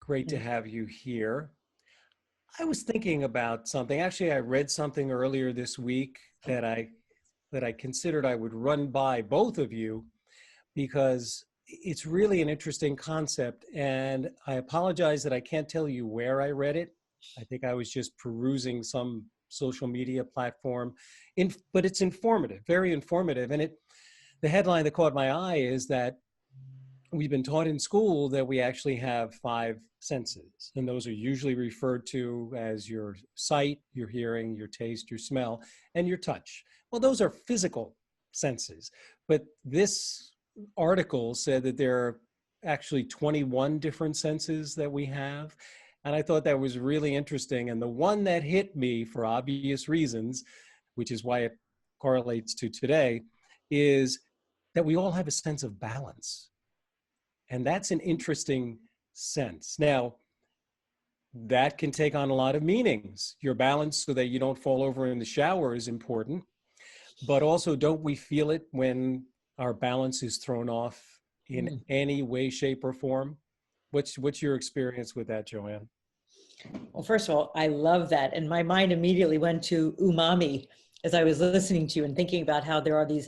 Great to have you here. I was thinking about something. Actually, I read something earlier this week that I considered I would run by both of you because it's really an interesting concept. And I apologize that I can't tell you where I read it. I think I was just perusing some social media platform, but it's informative, very informative. And the headline that caught my eye is that we've been taught in school that we actually have five senses, and those are usually referred to as your sight, your hearing, your taste, your smell, and your touch. Well, those are physical senses, but this article said that there are actually 21 different senses that we have, and I thought that was really interesting. And the one that hit me for obvious reasons, which is why it correlates to today, is that we all have a sense of balance. And that's an interesting sense. Now, that can take on a lot of meanings. Your balance so that you don't fall over in the shower is important, but also don't we feel it when our balance is thrown off in any way, shape, or form? What's your experience with that, Joanne? Well, first of all, I love that. And my mind immediately went to umami as I was listening to you and thinking about how there are these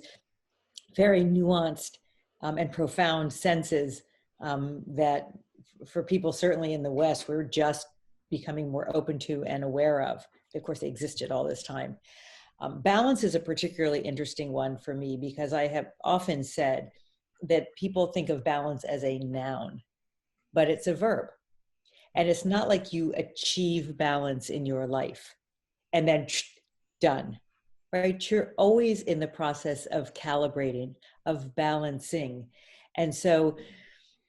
very nuanced and profound senses that for people certainly in the West, we're just becoming more open to and aware of. Of course, they existed all this time. Balance is a particularly interesting one for me because I have often said that people think of balance as a noun, but it's a verb. And it's not like you achieve balance in your life and then done, right? You're always in the process of calibrating, of balancing. And so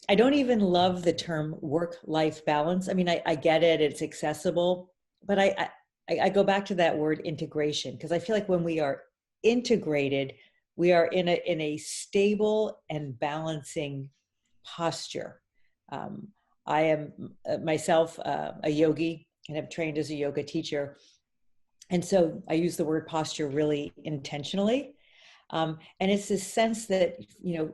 I don't even love the term work-life balance. I mean, I get it, it's accessible, but I go back to that word integration because I feel like when we are integrated, we are in a stable and balancing posture. I am myself a yogi and have trained as a yoga teacher. And so I use the word posture really intentionally. And it's this sense that,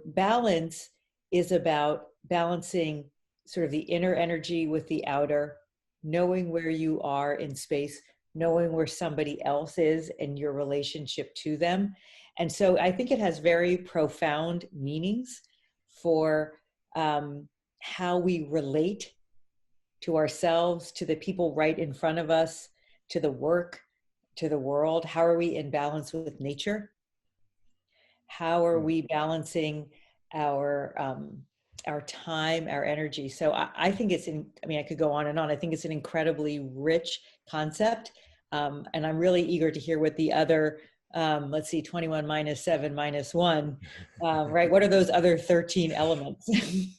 balance is about balancing sort of the inner energy with the outer, knowing where you are in space, knowing where somebody else is and your relationship to them. And so I think it has very profound meanings for how we relate to ourselves, to the people right in front of us, to the work, to the world. How are we in balance with nature? How are we balancing our time, our energy? So I think I could go on and on. I think it's an incredibly rich concept. And I'm really eager to hear what the other, 21 minus 7 minus 1, right? What are those other 13 elements? I